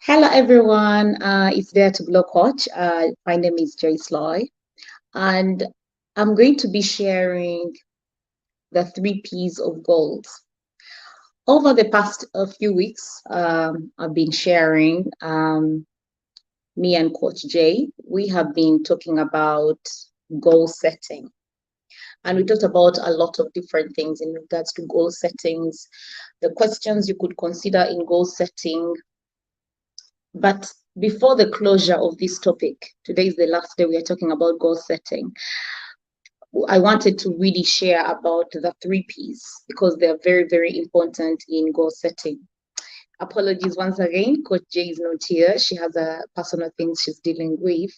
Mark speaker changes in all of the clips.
Speaker 1: Hello, everyone. It's Dare to Blow Coach. My name is Joyce Loy, and I'm going to be sharing the 3P's of goals. Over the past few weeks, I've been sharing, me and Coach Jay, we have been talking about goal setting. And we talked about a lot of different things in regards to goal settings, the questions you could consider in goal setting. But before the closure of this topic, today is the last day we are talking about goal setting. I wanted to really share about the 3P's because they're very, very important in goal setting. Apologies once again, Coach Jay is not here. She has a personal things she's dealing with,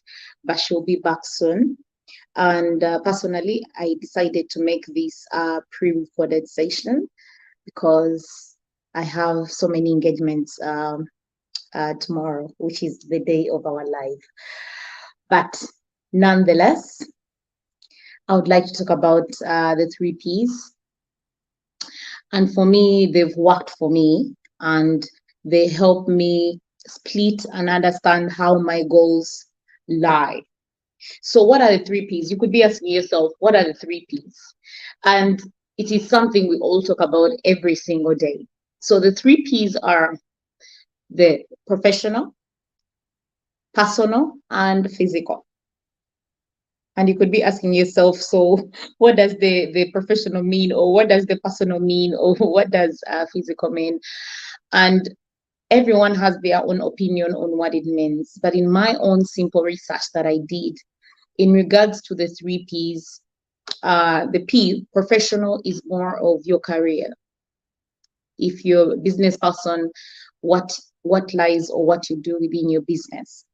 Speaker 1: but she'll be back soon. And personally, I decided to make this a pre-recorded session because I have so many engagements tomorrow, which is the day of our live. But nonetheless, I would like to talk about the 3P's. And for me, they've worked for me and they help me split and understand how my goals lie. So, what are the 3P's? You could be asking yourself, what are the 3P's? And it is something we all talk about every single day. So, the 3P's are the professional, personal, and physical. And you could be asking yourself, so what does the professional mean, or what does the personal mean, or what does physical mean? And everyone has their own opinion on what it means. But in my own simple research that I did in regards to the 3P's, the P, professional, is more of your career. If you're a business person, what lies or what you do within your business,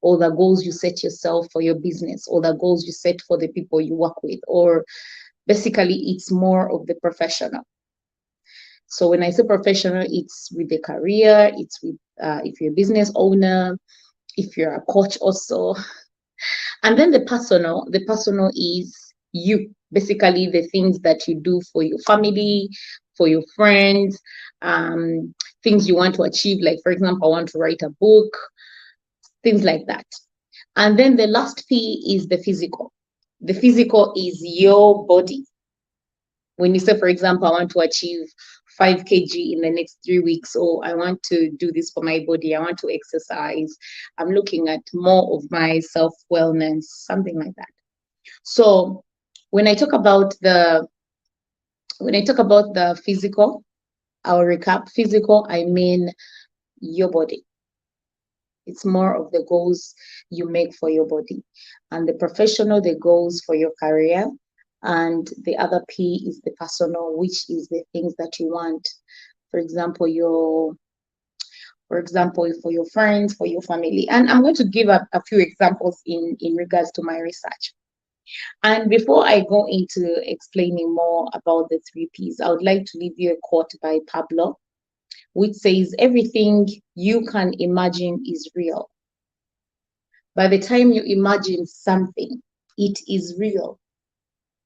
Speaker 1: or the goals you set yourself for your business, or the goals you set for the people you work with, or basically it's more of the professional. So when I say professional, it's with the career, it's with if you're a business owner, if you're a coach also. And then the personal is you, basically the things that you do for your family, for your friends, things you want to achieve. Like, for example, I want to write a book, things like that. And then the last P is the physical. The physical is your body. When you say, for example, I want to achieve 5 kg in the next 3 weeks, or I want to do this for my body, I want to exercise, I'm looking at more of my self wellness, something like that. So when I talk about the physical, I'll recap. Physical, I mean your body. It's more of the goals you make for your body. And the professional, the goals for your career. And the other P is the personal, which is the things that you want. For example, for your friends, for your family. And I'm going to give a few examples in regards to my research. And before I go into explaining more about the 3P's, I would like to leave you a quote by Pablo, which says, everything you can imagine is real. By the time you imagine something, it is real.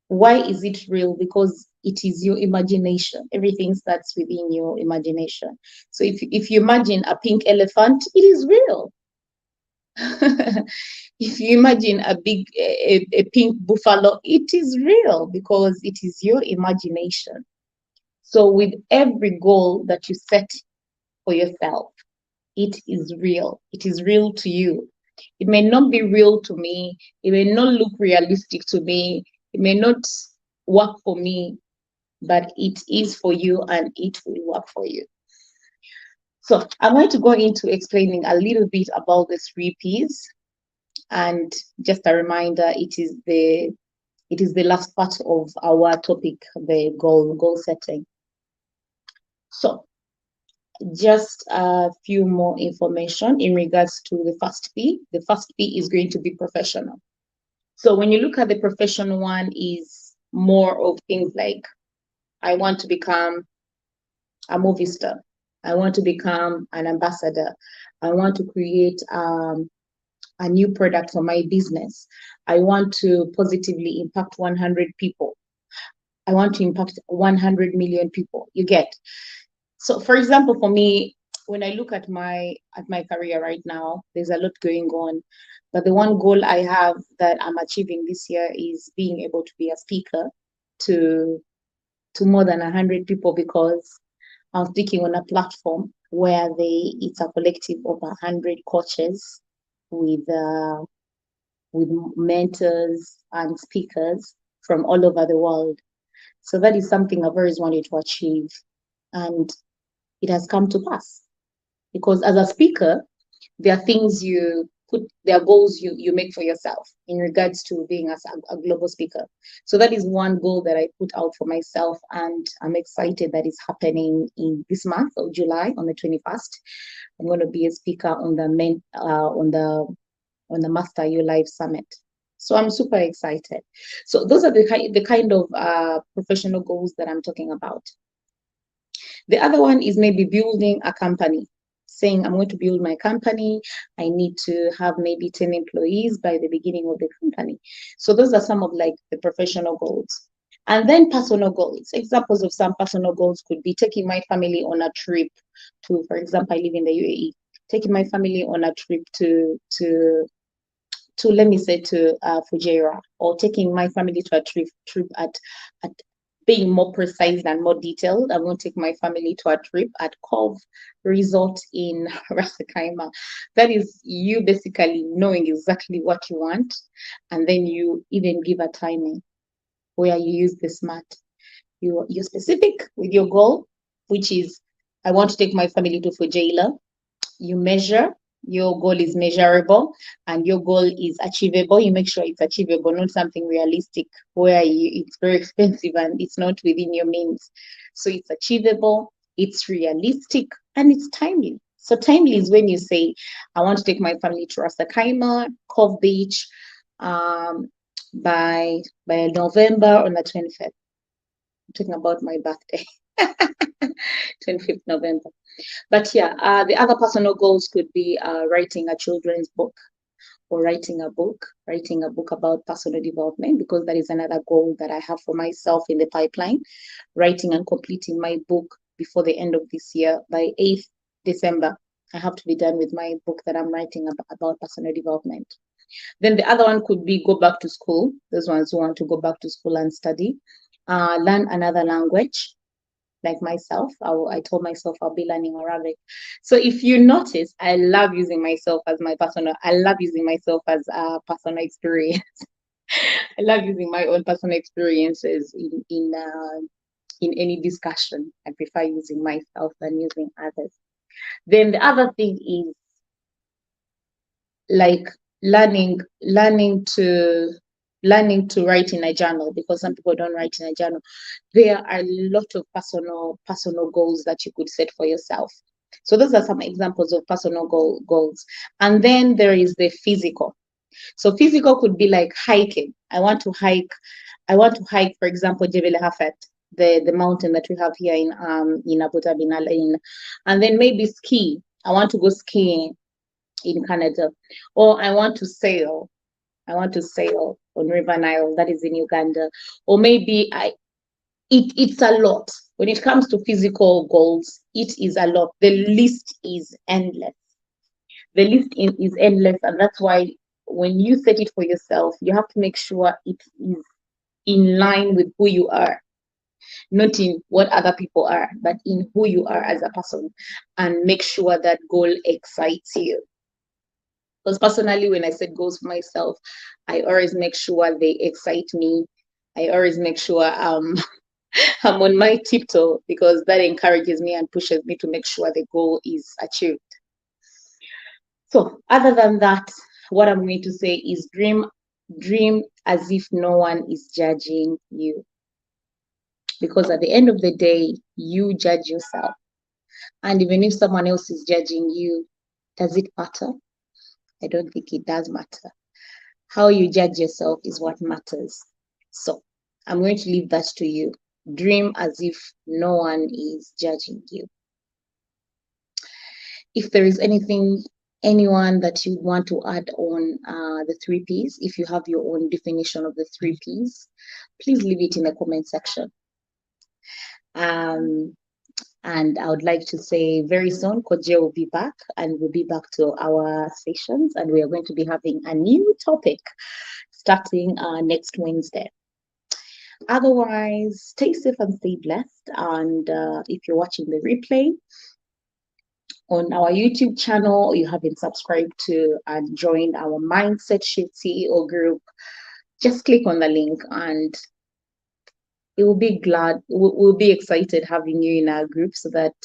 Speaker 1: Why is it real? Because it is your imagination. Everything starts within your imagination. So if you imagine a pink elephant, it is real. If you imagine a pink buffalo, it is real because it is your imagination. So with every goal that you set for yourself, it is real. It is real to you. It may not be real to me. It may not look realistic to me. It may not work for me, but it is for you and it will work for you. So I'm going to go into explaining a little bit about the 3P's. And just a reminder, it is the last part of our topic, the goal setting. So just a few more information in regards to the first P. The first P is going to be professional. So when you look at the professional one, is more of things like, I want to become a movie star. I want to become an ambassador. I want to create a new product for my business. I want to positively impact 100 people. I want to impact 100 million people. You get. So, for example, for me, when I look at my career right now, there's a lot going on. But the one goal I have that I'm achieving this year is being able to be a speaker to more than 100 people, because I'm speaking on a platform where it's a collective of 100 coaches with with mentors and speakers from all over the world. So that is something I've always wanted to achieve, and it has come to pass. Because as a speaker, there are things there are goals you make for yourself in regards to being as a global speaker. So that is one goal that I put out for myself, and I'm excited that it's happening in this month of July on the 21st. I'm going to be a speaker on the Master You Live Summit. So I'm super excited. So those are the kind of professional goals that I'm talking about. The other one is maybe building a company, saying I'm going to build my company. I need to have maybe 10 employees by the beginning of the company. So those are some of like the professional goals. And then personal goals. Examples of some personal goals could be taking my family on a trip to, for example, I live in the UAE, taking my family on a trip to let me say to Fujairah, or taking my family to a trip at being more precise and more detailed. I'm going to take my family to a trip at Cove Resort in Ras Al Khaimah. That is you basically knowing exactly what you want, and then you even give a timing where you use the SMART. You're specific with your goal, which is I want to take my family to Fujairah. You measure, your goal is measurable, and your goal is achievable. You make sure it's achievable, not something realistic where it's very expensive and it's not within your means. So it's achievable, it's realistic, and it's timely. So timely is when you say, I want to take my family to Ras Al Khaimah, Cove Beach, by November on the 25th. I'm talking about my birthday, 25th November. But yeah, the other personal goals could be writing a children's book, or writing a book about personal development, because that is another goal that I have for myself in the pipeline, writing and completing my book before the end of this year. By 8th December, I have to be done with my book that I'm writing about personal development. Then the other one could be go back to school. Those ones who want to go back to school and study, learn another language, like myself. I told myself I'll be learning Arabic. So if you notice, I love using myself as I love using myself as a personal experience. I love using my own personal experiences in any discussion. I prefer using myself than using others. Then the other thing is like learning to write in a journal, because some people don't write in a journal. There are a lot of personal goals that you could set for yourself. So those are some examples of personal goals. And then there is the physical. So physical could be like hiking. I want to hike, for example, Jebel Hafet, the mountain that we have here in Abu Dhabi, and then maybe ski. I want to go skiing in Canada, or I want to sail. On River Nile, that is in Uganda, or maybe it's a lot. When it comes to physical goals, it is a lot. The list is endless. Is endless, and that's why when you set it for yourself, you have to make sure it is in line with who you are, not in what other people are, but in who you are as a person, and make sure that goal excites you. Because personally, when I set goals for myself, I always make sure they excite me. I always make sure I'm on my tiptoe, because that encourages me and pushes me to make sure the goal is achieved. So other than that, what I'm going to say is dream as if no one is judging you. Because at the end of the day, you judge yourself. And even if someone else is judging you, does it matter? I don't think it does matter. How you judge yourself is what matters. So I'm going to leave that to you. Dream as if no one is judging you. If there is anyone that you want to add on the 3Ps, if you have your own definition of the 3Ps, please leave it in the comment section. And And I would like to say very soon, Koje will be back and we'll be back to our sessions. And we are going to be having a new topic starting next Wednesday. Otherwise, stay safe and stay blessed. And if you're watching the replay on our YouTube channel, you haven't subscribed to and joined our Mindset Shift CEO group, just click on the link and it will be glad, we'll be excited having you in our group so that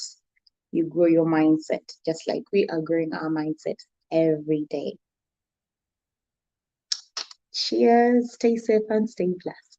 Speaker 1: you grow your mindset just like we are growing our mindset every day. Cheers, stay safe and stay blessed.